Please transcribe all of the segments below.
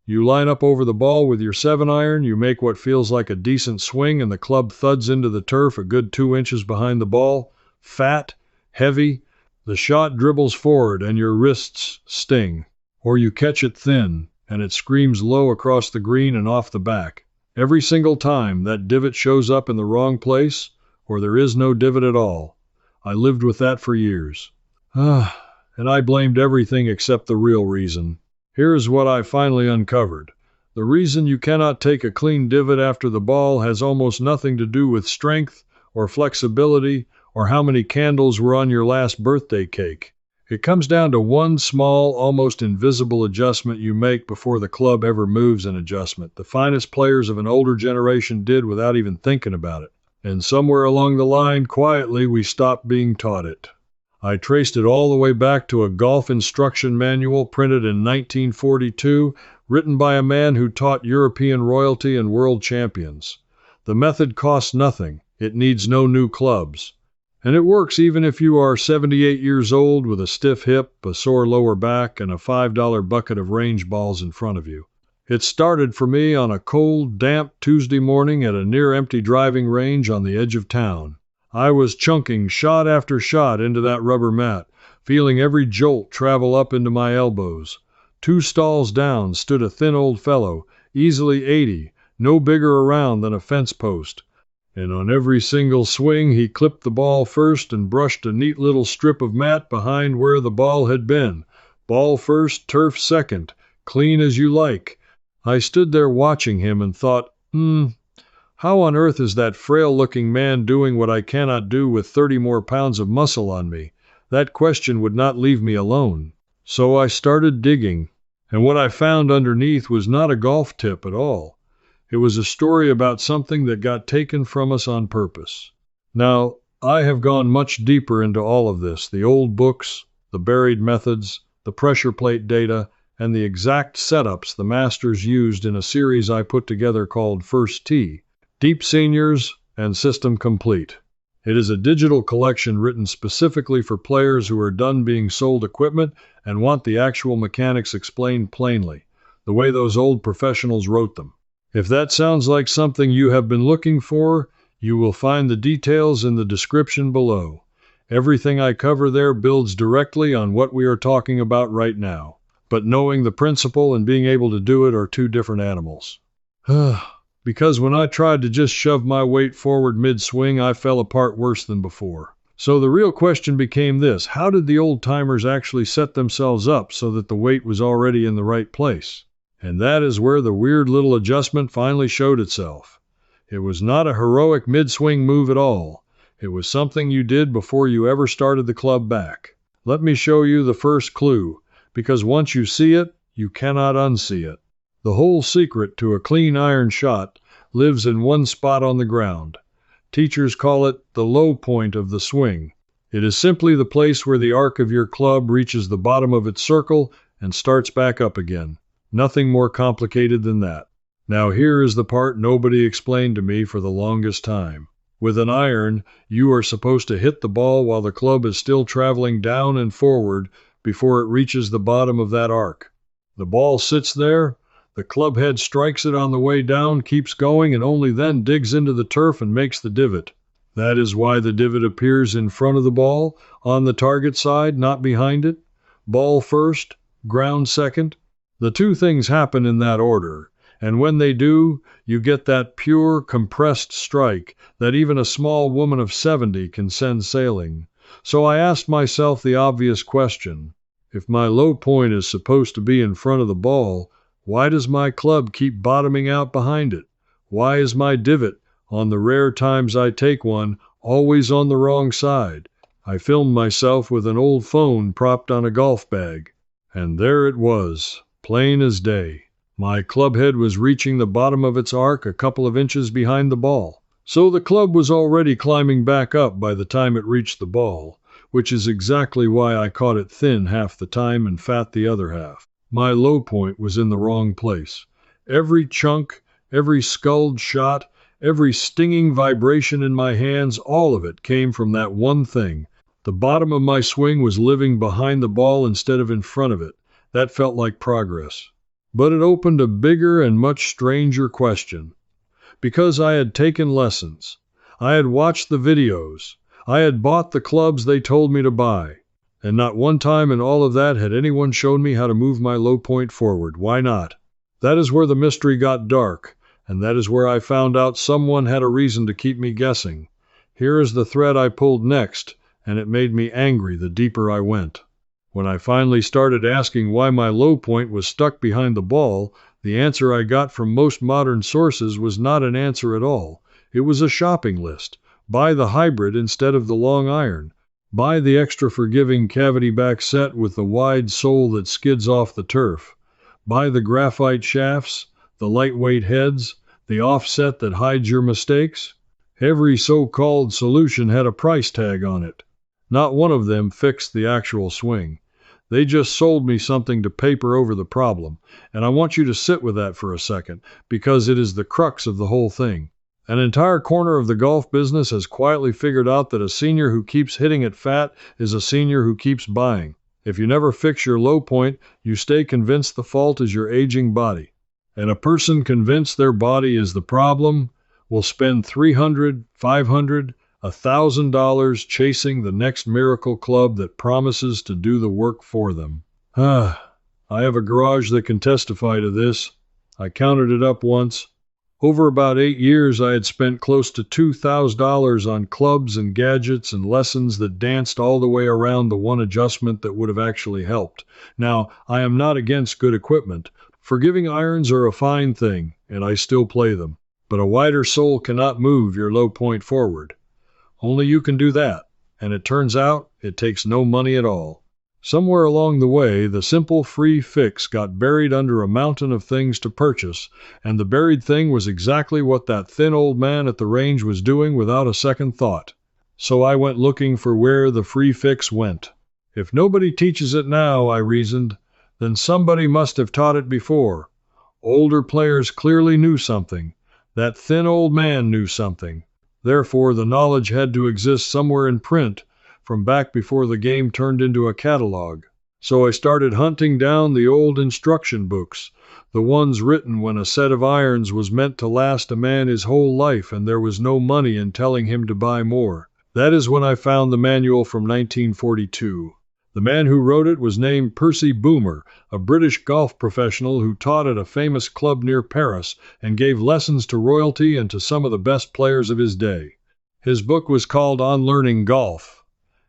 You line up over the ball with your 7-iron, you make what feels like a decent swing, and the club thuds into the turf a good 2 inches behind the ball. Fat, heavy, the shot dribbles forward and your wrists sting. Or you catch it thin, and it screams low across the green and off the back. Every single time that divot shows up in the wrong place, or there is no divot at all. I lived with that for years. And I blamed everything except the real reason. Here is what I finally uncovered. The reason you cannot take a clean divot after the ball has almost nothing to do with strength or flexibility or how many candles were on your last birthday cake. It comes down to one small, almost invisible adjustment you make before the club ever moves an adjustment. The finest players of an older generation did without even thinking about it. And somewhere along the line, quietly, we stopped being taught it. I traced it all the way back to a golf instruction manual printed in 1942, written by a man who taught European royalty and world champions. The method costs nothing. It needs no new clubs. And it works even if you are 78 years old with a stiff hip, a sore lower back, and a $5 bucket of range balls in front of you. It started for me on a cold, damp Tuesday morning at a near-empty driving range on the edge of town. I was chunking shot after shot into that rubber mat, feeling every jolt travel up into my elbows. 2 stalls down stood a thin old fellow, easily 80, no bigger around than a fence post. And on every single swing he clipped the ball first and brushed a neat little strip of mat behind where the ball had been. Ball first, turf second, clean as you like. I stood there watching him and thought, how on earth is that frail-looking man doing what I cannot do with 30 more pounds of muscle on me? That question would not leave me alone. So I started digging, and what I found underneath was not a golf tip at all. It was a story about something that got taken from us on purpose. Now, I have gone much deeper into all of this, the old books, the buried methods, the pressure plate data, and the exact setups the masters used in a series I put together called First Tee, Deep Seniors, and System Complete. It is a digital collection written specifically for players who are done being sold equipment and want the actual mechanics explained plainly, the way those old professionals wrote them. If that sounds like something you have been looking for, you will find the details in the description below. Everything I cover there builds directly on what we are talking about right now. But knowing the principle and being able to do it are two different animals. Because when I tried to just shove my weight forward mid-swing, I fell apart worse than before. So the real question became this: how did the old-timers actually set themselves up so that the weight was already in the right place? And that is where the weird little adjustment finally showed itself. It was not a heroic mid-swing move at all. It was something you did before you ever started the club back. Let me show you the first clue, because once you see it, you cannot unsee it. The whole secret to a clean iron shot lives in one spot on the ground. Teachers call it the low point of the swing. It is simply the place where the arc of your club reaches the bottom of its circle and starts back up again. Nothing more complicated than that. Now here is the part nobody explained to me for the longest time. With an iron, you are supposed to hit the ball while the club is still traveling down and forward before it reaches the bottom of that arc. The ball sits there. The club head strikes it on the way down, keeps going, and only then digs into the turf and makes the divot. That is why the divot appears in front of the ball, on the target side, not behind it. Ball first, ground second. The two things happen in that order, and when they do, you get that pure, compressed strike that even a small woman of 70 can send sailing. So I asked myself the obvious question: if my low point is supposed to be in front of the ball, why does my club keep bottoming out behind it? Why is my divot, on the rare times I take one, always on the wrong side? I filmed myself with an old phone propped on a golf bag. And there it was, plain as day. My club head was reaching the bottom of its arc a couple of inches behind the ball. So the club was already climbing back up by the time it reached the ball, which is exactly why I caught it thin half the time and fat the other half. My low point was in the wrong place. Every chunk, every sculled shot, every stinging vibration in my hands, all of it came from that one thing. The bottom of my swing was living behind the ball instead of in front of it. That felt like progress. But it opened a bigger and much stranger question. Because I had taken lessons, I had watched the videos, I had bought the clubs they told me to buy, and not one time in all of that had anyone shown me how to move my low point forward. Why not? That is where the mystery got dark, and that is where I found out someone had a reason to keep me guessing. Here is the thread I pulled next, and it made me angry the deeper I went. When I finally started asking why my low point was stuck behind the ball, the answer I got from most modern sources was not an answer at all. It was a shopping list. Buy the hybrid instead of the long iron. Buy the extra forgiving cavity back set with the wide sole that skids off the turf. Buy the graphite shafts, the lightweight heads, the offset that hides your mistakes. Every so-called solution had a price tag on it. Not one of them fixed the actual swing. They just sold me something to paper over the problem, and I want you to sit with that for a second, because it is the crux of the whole thing. An entire corner of the golf business has quietly figured out that a senior who keeps hitting it fat is a senior who keeps buying. If you never fix your low point, you stay convinced the fault is your aging body. And a person convinced their body is the problem will spend $300, $500, $1,000 chasing the next miracle club that promises to do the work for them. I have a garage that can testify to this. I counted it up once. Over about 8 years, I had spent close to $2,000 on clubs and gadgets and lessons that danced all the way around the one adjustment that would have actually helped. Now, I am not against good equipment. Forgiving irons are a fine thing, and I still play them. But a wider sole cannot move your low point forward. Only you can do that, and it turns out it takes no money at all. Somewhere along the way, the simple free fix got buried under a mountain of things to purchase, and the buried thing was exactly what that thin old man at the range was doing without a second thought. So I went looking for where the free fix went. If nobody teaches it now, I reasoned, then somebody must have taught it before. Older players clearly knew something. That thin old man knew something. Therefore, the knowledge had to exist somewhere in print, from back before the game turned into a catalog. So I started hunting down the old instruction books, the ones written when a set of irons was meant to last a man his whole life and there was no money in telling him to buy more. That is when I found the manual from 1942. The man who wrote it was named Percy Boomer, a British golf professional who taught at a famous club near Paris and gave lessons to royalty and to some of the best players of his day. His book was called On Learning Golf,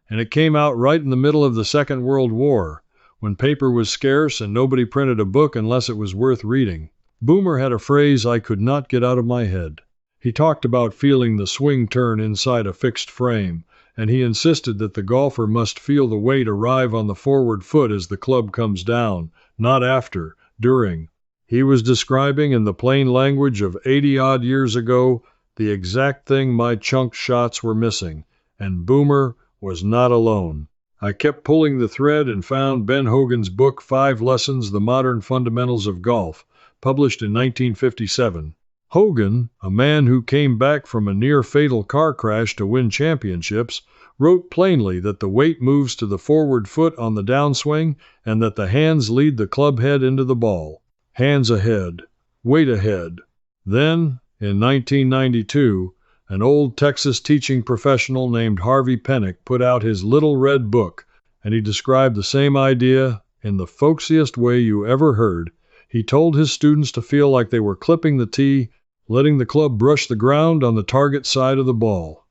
and it came out right in the middle of the Second World War, when paper was scarce and nobody printed a book unless it was worth reading. Boomer had a phrase I could not get out of my head. He talked about feeling the swing turn inside a fixed frame, and he insisted that the golfer must feel the weight arrive on the forward foot as the club comes down, not after, during. He was describing in the plain language of 80-odd years ago the exact thing my chunk shots were missing, and Boomer was not alone. I kept pulling the thread and found Ben Hogan's book 5 Lessons, The Modern Fundamentals of Golf, published in 1957. Hogan, a man who came back from a near-fatal car crash to win championships, wrote plainly that the weight moves to the forward foot on the downswing and that the hands lead the club head into the ball. Hands ahead, weight ahead. Then, in 1992, an old Texas teaching professional named Harvey Pennick put out his Little Red Book, and he described the same idea in the folksiest way you ever heard. He told his students to feel like they were clipping the tee, letting the club brush the ground on the target side of the ball.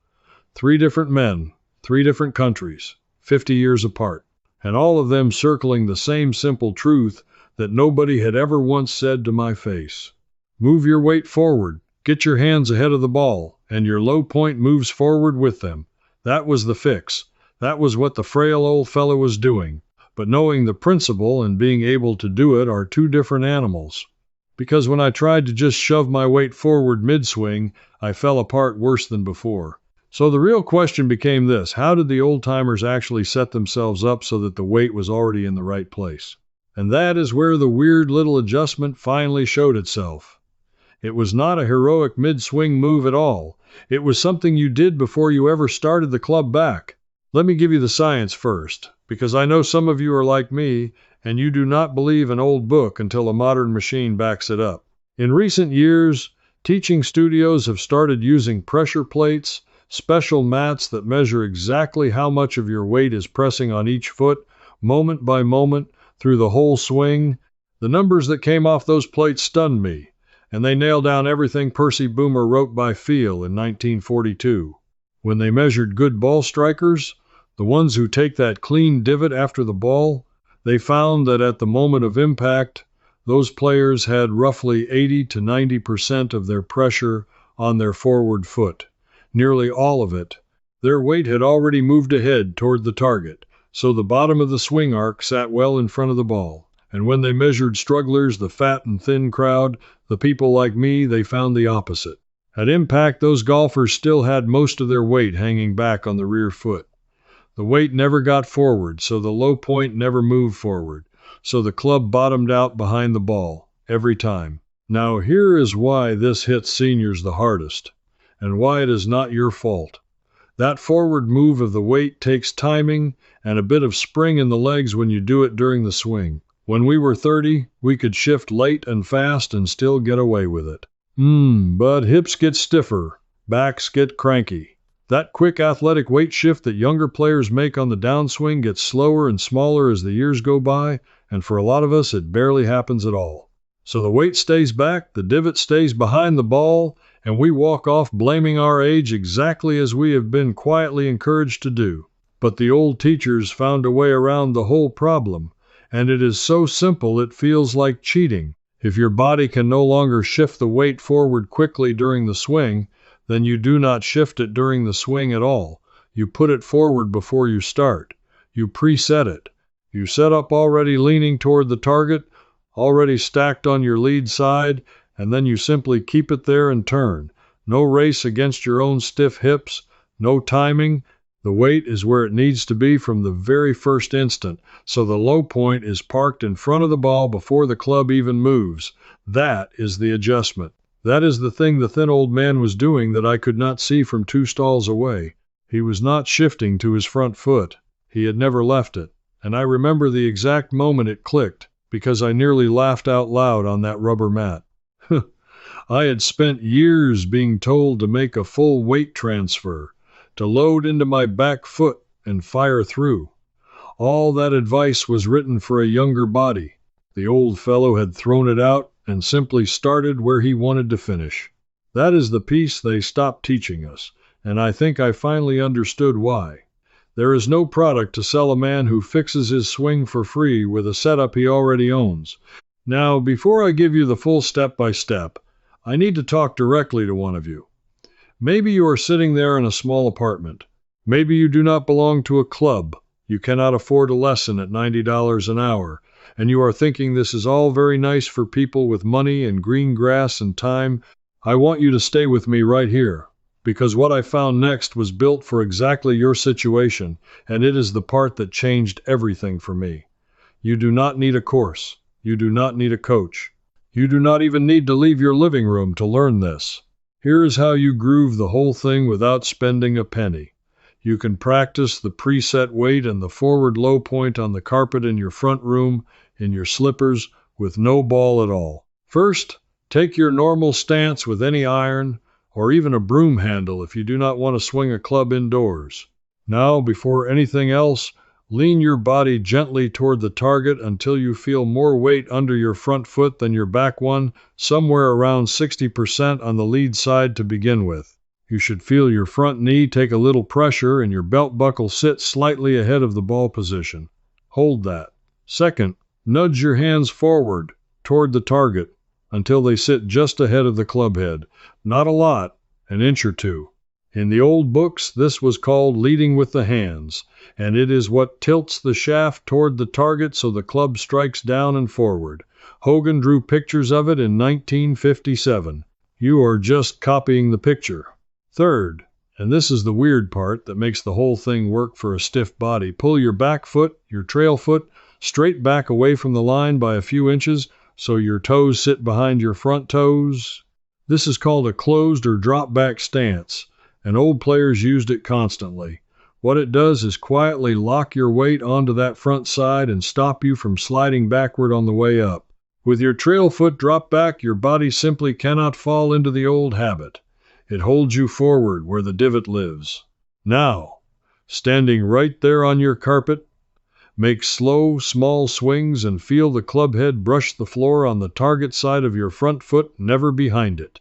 3 different men, 3 different countries, 50 years apart, and all of them circling the same simple truth that nobody had ever once said to my face. Move your weight forward, get your hands ahead of the ball, and your low point moves forward with them. That was the fix. That was what the frail old fellow was doing. But knowing the principle and being able to do it are 2 different animals. Because when I tried to just shove my weight forward mid-swing, I fell apart worse than before. So the real question became this: how did the old-timers actually set themselves up so that the weight was already in the right place? And that is where the weird little adjustment finally showed itself. It was not a heroic mid-swing move at all. It was something you did before you ever started the club back. Let me give you the science first, because I know some of you are like me, and you do not believe an old book until a modern machine backs it up. In recent years, teaching studios have started using pressure plates, special mats that measure exactly how much of your weight is pressing on each foot, moment by moment, through the whole swing. The numbers that came off those plates stunned me, and they nailed down everything Percy Boomer wrote by feel in 1942. When they measured good ball strikers, the ones who take that clean divot after the ball, they found that at the moment of impact, those players had roughly 80 to 90% of their pressure on their forward foot, nearly all of it. Their weight had already moved ahead toward the target, so the bottom of the swing arc sat well in front of the ball. And when they measured strugglers, the fat and thin crowd, the people like me, they found the opposite. At impact, those golfers still had most of their weight hanging back on the rear foot. The weight never got forward, so the low point never moved forward. So the club bottomed out behind the ball, every time. Now here is why this hits seniors the hardest, and why it is not your fault. That forward move of the weight takes timing and a bit of spring in the legs when you do it during the swing. When we were 30, we could shift late and fast and still get away with it. But hips get stiffer, backs get cranky. That quick athletic weight shift that younger players make on the downswing gets slower and smaller as the years go by, and for a lot of us it barely happens at all. So the weight stays back, the divot stays behind the ball, and we walk off blaming our age exactly as we have been quietly encouraged to do. But the old teachers found a way around the whole problem, and it is so simple it feels like cheating. If your body can no longer shift the weight forward quickly during the swing, then you do not shift it during the swing at all. You put it forward before you start. You preset it. You set up already leaning toward the target, already stacked on your lead side, and then you simply keep it there and turn. No race against your own stiff hips, no timing. The weight is where it needs to be from the very first instant, so the low point is parked in front of the ball before the club even moves. That is the adjustment. That is the thing the thin old man was doing that I could not see from 2 stalls away. He was not shifting to his front foot. He had never left it. And I remember the exact moment it clicked, because I nearly laughed out loud on that rubber mat. I had spent years being told to make a full weight transfer, to load into my back foot and fire through. All that advice was written for a younger body. The old fellow had thrown it out and simply started where he wanted to finish. That is the piece they stopped teaching us, and I think I finally understood why. There is no product to sell a man who fixes his swing for free with a setup he already owns. Now, before I give you the full step-by-step, I need to talk directly to one of you. Maybe you are sitting there in a small apartment. Maybe you do not belong to a club. You cannot afford a lesson at $90 an hour, and you are thinking this is all very nice for people with money and green grass and time. I want you to stay with me right here, because what I found next was built for exactly your situation, and it is the part that changed everything for me. You do not need a course. You do not need a coach. You do not even need to leave your living room to learn this. Here is how you groove the whole thing without spending a penny. You can practice the preset weight and the forward low point on the carpet in your front room, in your slippers, with no ball at all. First, take your normal stance with any iron, or even a broom handle if you do not want to swing a club indoors. Now, before anything else, lean your body gently toward the target until you feel more weight under your front foot than your back one, somewhere around 60% on the lead side to begin with. You should feel your front knee take a little pressure and your belt buckle sit slightly ahead of the ball position. Hold that. Second, nudge your hands forward toward the target until they sit just ahead of the club head. Not a lot, an inch or two. In the old books, this was called leading with the hands, and it is what tilts the shaft toward the target so the club strikes down and forward. Hogan drew pictures of it in 1957. You are just copying the picture. Third, and this is the weird part that makes the whole thing work for a stiff body, pull your back foot, your trail foot, straight back away from the line by a few inches so your toes sit behind your front toes. This is called a closed or drop back stance, and old players used it constantly. What it does is quietly lock your weight onto that front side and stop you from sliding backward on the way up. With your trail foot dropped back, your body simply cannot fall into the old habit. It holds you forward where the divot lives. Now, standing right there on your carpet, make slow, small swings and feel the club head brush the floor on the target side of your front foot, never behind it.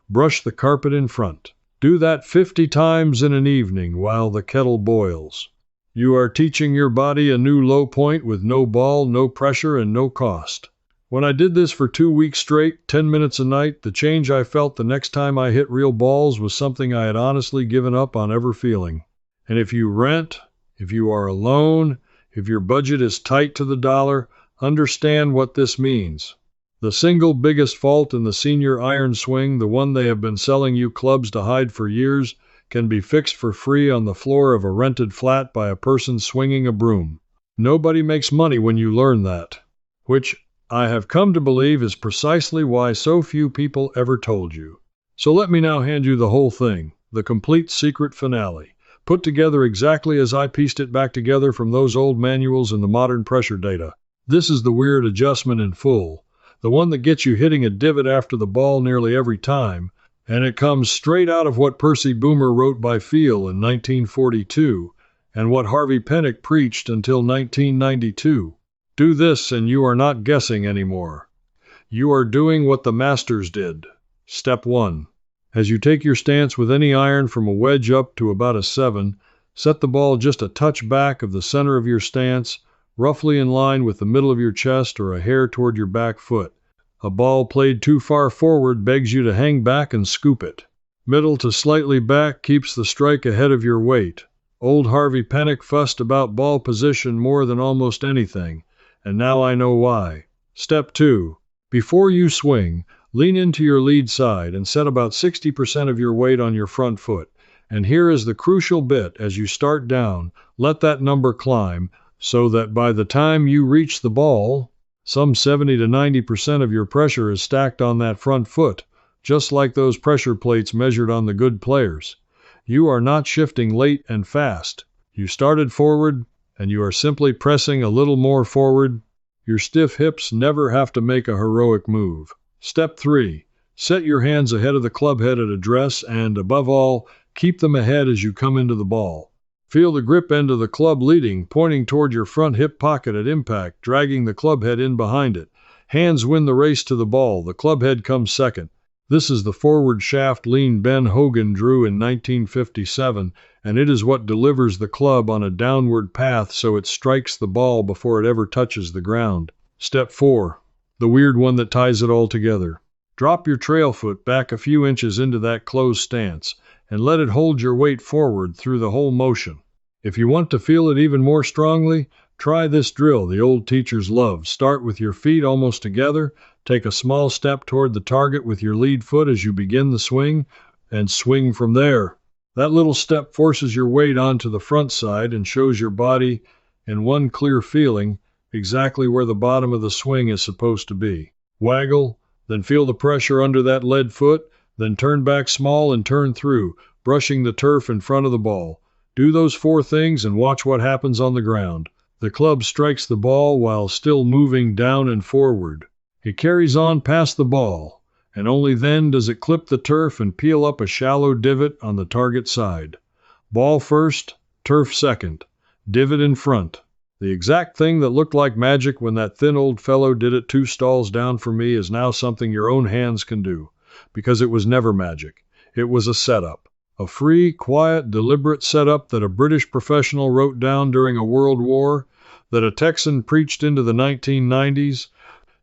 Brush the carpet in front. Do that 50 times in an evening while the kettle boils. You are teaching your body a new low point with no ball, no pressure, and no cost. When I did this for 2 weeks straight, 10 minutes a night, the change I felt the next time I hit real balls was something I had honestly given up on ever feeling. And if you rent, if you are alone, if your budget is tight to the dollar, understand what this means. The single biggest fault in the senior iron swing, the one they have been selling you clubs to hide for years, can be fixed for free on the floor of a rented flat by a person swinging a broom. Nobody makes money when you learn that, which I have come to believe is precisely why so few people ever told you. So let me now hand you the whole thing, the complete secret finale, put together exactly as I pieced it back together from those old manuals and the modern pressure data. This is the weird adjustment in full, the one that gets you hitting a divot after the ball nearly every time, and it comes straight out of what Percy Boomer wrote by feel in 1942, and what Harvey Penick preached until 1992. Do this and you are not guessing anymore. You are doing what the masters did. Step 1. As you take your stance with any iron from a wedge up to about a 7, set the ball just a touch back of the center of your stance, roughly in line with the middle of your chest or a hair toward your back foot. A ball played too far forward begs you to hang back and scoop it. Middle to slightly back keeps the strike ahead of your weight. Old Harvey Penick fussed about ball position more than almost anything, and now I know why. Step 2. Before you swing, lean into your lead side and set about 60% of your weight on your front foot. And here is the crucial bit: as you start down, let that number climb so that by the time you reach the ball, some 70 to 90% of your pressure is stacked on that front foot, just like those pressure plates measured on the good players. You are not shifting late and fast. You started forward, and you are simply pressing a little more forward. Your stiff hips never have to make a heroic move. Step 3. Set your hands ahead of the club head at address and, above all, keep them ahead as you come into the ball. Feel the grip end of the club leading, pointing toward your front hip pocket at impact, dragging the club head in behind it. Hands win the race to the ball. The club head comes second. This is the forward shaft lean Ben Hogan drew in 1957, and it is what delivers the club on a downward path so it strikes the ball before it ever touches the ground. Step 4. The weird one that ties it all together. Drop your trail foot back a few inches into that closed stance, and let it hold your weight forward through the whole motion. If you want to feel it even more strongly, try this drill the old teachers loved. Start with your feet almost together, take a small step toward the target with your lead foot as you begin the swing, and swing from there. That little step forces your weight onto the front side and shows your body, in one clear feeling, exactly where the bottom of the swing is supposed to be. Waggle, then feel the pressure under that lead foot, then turn back small and turn through, brushing the turf in front of the ball. Do those 4 things and watch what happens on the ground. The club strikes the ball while still moving down and forward. It carries on past the ball, and only then does it clip the turf and peel up a shallow divot on the target side. Ball first, turf second, divot in front. The exact thing that looked like magic when that thin old fellow did it 2 stalls down for me is now something your own hands can do, because it was never magic. It was a setup. A free, quiet, deliberate setup that a British professional wrote down during a world war, that a Texan preached into the 1990s,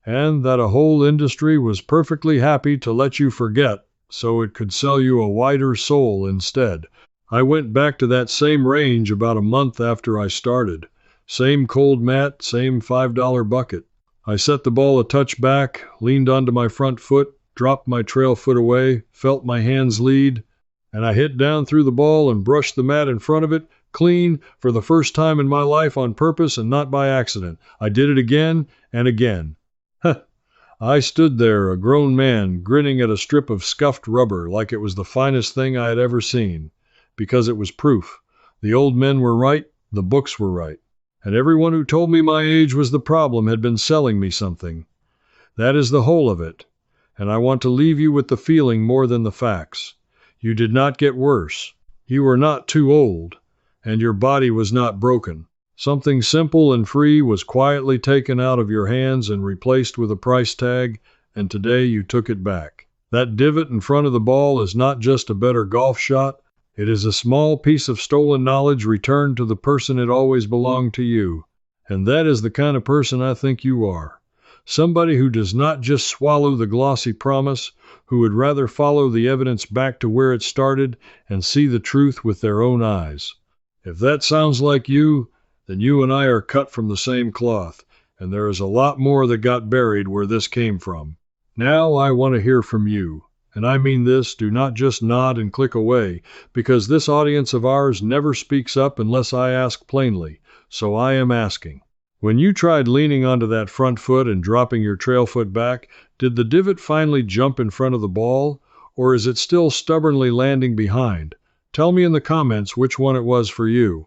and that a whole industry was perfectly happy to let you forget so it could sell you a wider soul instead. I went back to that same range about a month after I started. Same cold mat, same $5 bucket. I set the ball a touch back, leaned onto my front foot, dropped my trail foot away, felt my hands lead, and I hit down through the ball and brushed the mat in front of it, clean, for the first time in my life on purpose and not by accident. I did it again and again. I stood there, a grown man, grinning at a strip of scuffed rubber like it was the finest thing I had ever seen, because it was proof. The old men were right, the books were right, and everyone who told me my age was the problem had been selling me something. That is the whole of it, and I want to leave you with the feeling more than the facts. You did not get worse. You were not too old, and your body was not broken. Something simple and free was quietly taken out of your hands and replaced with a price tag, and today you took it back. That divot in front of the ball is not just a better golf shot, it is a small piece of stolen knowledge returned to the person it always belonged to you. And that is the kind of person I think you are. Somebody who does not just swallow the glossy promise, who would rather follow the evidence back to where it started and see the truth with their own eyes. If that sounds like you, then you and I are cut from the same cloth, and there is a lot more that got buried where this came from. Now I want to hear from you. And I mean this, do not just nod and click away, because this audience of ours never speaks up unless I ask plainly, so I am asking. When you tried leaning onto that front foot and dropping your trail foot back, did the divot finally jump in front of the ball, or is it still stubbornly landing behind? Tell me in the comments which one it was for you.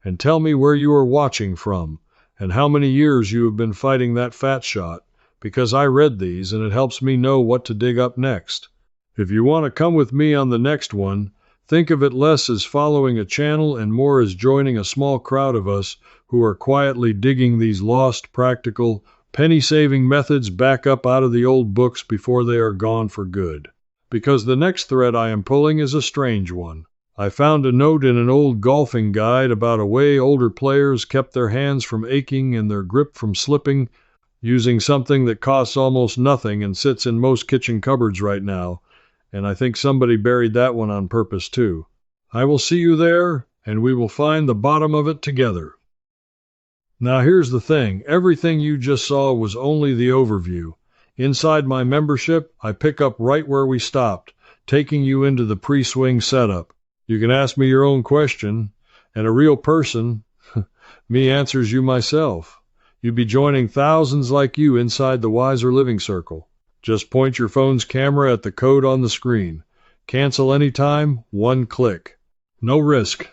And tell me where you are watching from, and how many years you have been fighting that fat shot, because I read these and it helps me know what to dig up next. If you want to come with me on the next one, think of it less as following a channel and more as joining a small crowd of us who are quietly digging these lost, practical, penny-saving methods back up out of the old books before they are gone for good. Because the next thread I am pulling is a strange one. I found a note in an old golfing guide about a way older players kept their hands from aching and their grip from slipping, using something that costs almost nothing and sits in most kitchen cupboards right now. And I think somebody buried that one on purpose too. I will see you there, and we will find the bottom of it together. Now here's the thing, everything you just saw was only the overview. Inside my membership, I pick up right where we stopped, taking you into the pre-swing setup. You can ask me your own question, and a real person, me answers you myself. You'd be joining thousands like you inside the Wiser Living Circle. Just point your phone's camera at the code on the screen. Cancel anytime, one click. No risk,